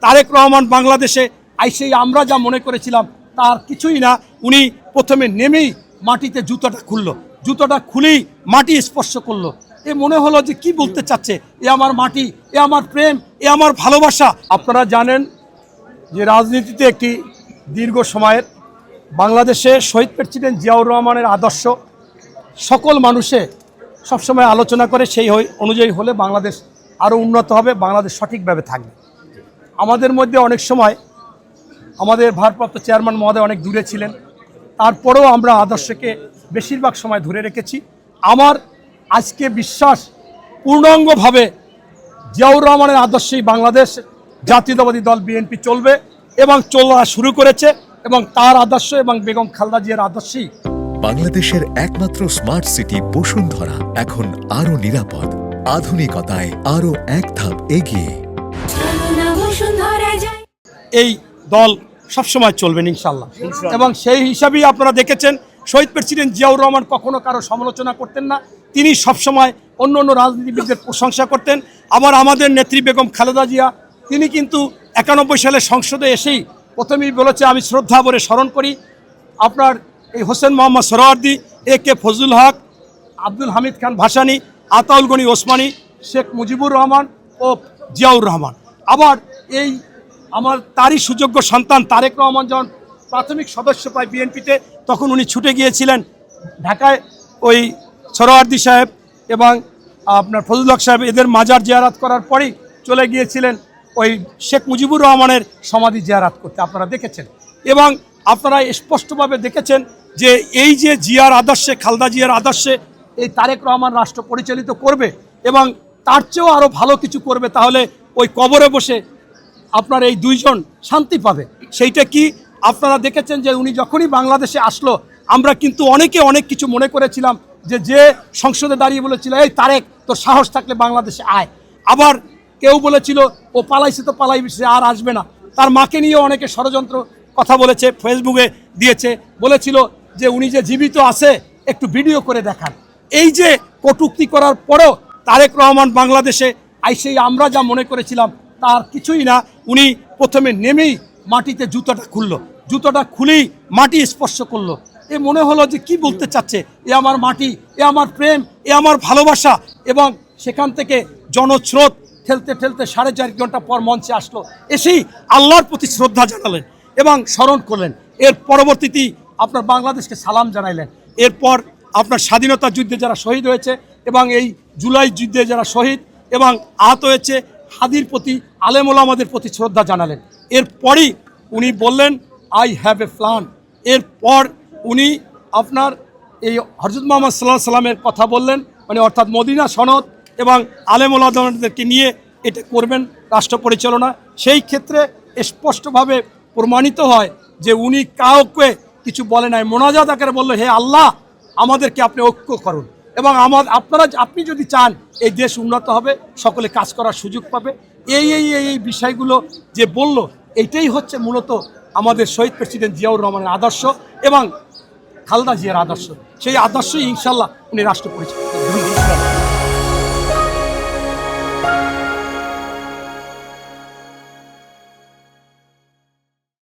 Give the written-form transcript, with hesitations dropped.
তারেক রহমান বাংলাদেশে আইসেই আমরা যা মনে করেছিলাম তার কিছুই না। উনি প্রথমে নেমেই মাটিতে জুতোটা খুলেই মাটি স্পর্শ করলো। এ মনে হলো যে কি বলতে চাচ্ছে, এ আমার মাটি, এ আমার প্রেম, এ আমার ভালোবাসা। আপনারা জানেন যে রাজনীতিতে একটি দীর্ঘ সময়ের বাংলাদেশে শহীদ প্রেসিডেন্ট জিয়াউর রহমানের আদর্শ সকল মানুষে সবসময় আলোচনা করে, সেই অনুযায়ী হলে বাংলাদেশ আরও উন্নত হবে, বাংলাদেশ সঠিকভাবে থাকবে। আমাদের মধ্যে অনেক সময় আমাদের ভারপ্রাপ্ত চেয়ারম্যান মহোদয় অনেক দূরে ছিলেন, তারপরেও আমরা আদর্শকে বেশিরভাগ সময় ধরে রেখেছি। আমার আজকে বিশ্বাস পূর্ণাঙ্গভাবে জিয়াউর রহমানের আদর্শেই বাংলাদেশ জাতীয়তাবাদী দল বিএনপি চলবে এবং চলা শুরু করেছে, এবং তার আদর্শ এবং বেগম খালেদা জিয়ার আদর্শেই বাংলাদেশের একমাত্র স্মার্ট সিটি বসুন্ধরা এখন আরো নিরাপদ, আধুনিকতায় আরো এক ধাপ এগিয়ে। এই দল সবসময় চলবেন ইনশাল্লাহ। এবং সেই হিসাবেই আপনারা দেখেছেন শহীদ প্রেসিডেন্ট জিয়াউর রহমান কখনো কারো সমালোচনা করতেন না, তিনি সবসময় অন্য রাজনীতিবিদদের প্রশংসা করতেন। আবার আমাদের নেত্রী বেগম খালেদা জিয়া, তিনি কিন্তু 91 সালে সংসদে এসেই প্রথমেই বলেছে, আমি শ্রদ্ধা ভরে স্মরণ করি আপনার এই হোসেন মোহাম্মদ সোহরাওয়ার্দী, এ.কে ফজলুল হক, আব্দুল হামিদ খান ভাসানী, আতাউল গনি ওসমানী, শেখ মুজিবুর রহমান ও জিয়াউর রহমান। আবার এই আমার তারই সুযোগ্য সন্তান তারেক রহমান যখন প্রাথমিক সদস্য পায় বিএনপিতে, তখন উনি ছুটে গিয়েছিলেন ঢাকায় ওই সোহরাওয়ার্দী সাহেব এবং আপনার ফজলুল হক সাহেব এদের মাজার জিয়ারাত করার পরেই চলে গিয়েছিলেন ওই শেখ মুজিবুর রহমানের সমাধি জিয়ারাত করতে, আপনারা দেখেছেন। এবং আপনারা স্পষ্টভাবে দেখেছেন যে এই যে জিয়ার আদর্শে, খালেদা জিয়ার আদর্শে এই তারেক রহমান রাষ্ট্র পরিচালিত করবে এবং তার চেয়েও আরও ভালো কিছু করবে, তাহলে ওই কবরে বসে আপনার এই দুইজন শান্তি পাবে। সেইটা কি আপনারা দেখেছেন যে উনি যখনই বাংলাদেশে আসলো, আমরা কিন্তু অনেক কিছু মনে করেছিলাম যে সংসদে দাঁড়িয়ে বলেছিল, এই তারেক তোর সাহস থাকলে বাংলাদেশে আয়। আবার কেউ বলেছিল ও পালাইছে তো পালাইছে, আর আসবে না। তার মাকে নিয়ে অনেকে ষড়যন্ত্র কথা বলেছে, ফেসবুকে দিয়েছে, বলেছিল যে উনি যে জীবিত আছে একটু ভিডিও করে দেখান। এই যে কটূক্তি করার পরেও তারেক রহমান বাংলাদেশে আইসেই আমরা যা মনে করেছিলাম তার কিছুই না। উনি প্রথমে নেমেই মাটিতে জুতোটা খুলেই মাটি স্পর্শ করলো। এ মনে হলো যে কি বলতে চাচ্ছে, এ আমার মাটি, এ আমার প্রেম, এ আমার ভালোবাসা। এবং সেখান থেকে জনস্রোত ঠেলতে 4.5 ঘন্টা পর মঞ্চে আসলো, এসেই আল্লাহর প্রতি শ্রদ্ধা জানালেন এবং স্মরণ করলেন। এর পরবর্তীতেই আপনার বাংলাদেশকে সালাম জানাইলেন। এরপর আপনার স্বাধীনতা যুদ্ধে যারা শহীদ হয়েছে এবং এই জুলাই যুদ্ধে যারা শহীদ এবং আহত হয়েছে, হাদির প্রতি, আলেম ওলামাদের প্রতি শ্রদ্ধা জানালেন। এরপরই উনি বললেন, আই হ্যাভ এ প্ল্যান। এরপর উনি আপনার এই হযরত মুহাম্মদ সাল্লাল্লাহু আলাইহি সাল্লামের কথা বললেন, মানে অর্থাৎ মদিনা সনদ এবং আলেম ওলামাদেরকে নিয়ে এটা করবেন রাষ্ট্র পরিচালনা। সেই ক্ষেত্রে স্পষ্টভাবে প্রমাণিত হয় যে উনি কাউকে কিছু বলে নাই, মোনাজাত আকারে বলল, হে আল্লাহ আমাদেরকে আপনি ঐক্য করুন এবং আপনি যদি চান এই দেশ উন্নত হবে, সকলে কাজ করার সুযোগ পাবে। এই বিষয়গুলো যে বলল, এইটাই হচ্ছে মূলত আমাদের শহীদ প্রেসিডেন্ট জিয়াউর রহমানের আদর্শ এবং খালেদা জিয়ার আদর্শ। সেই আদর্শই ইনশাল্লাহ উনি রাষ্ট্র পরিচালনা।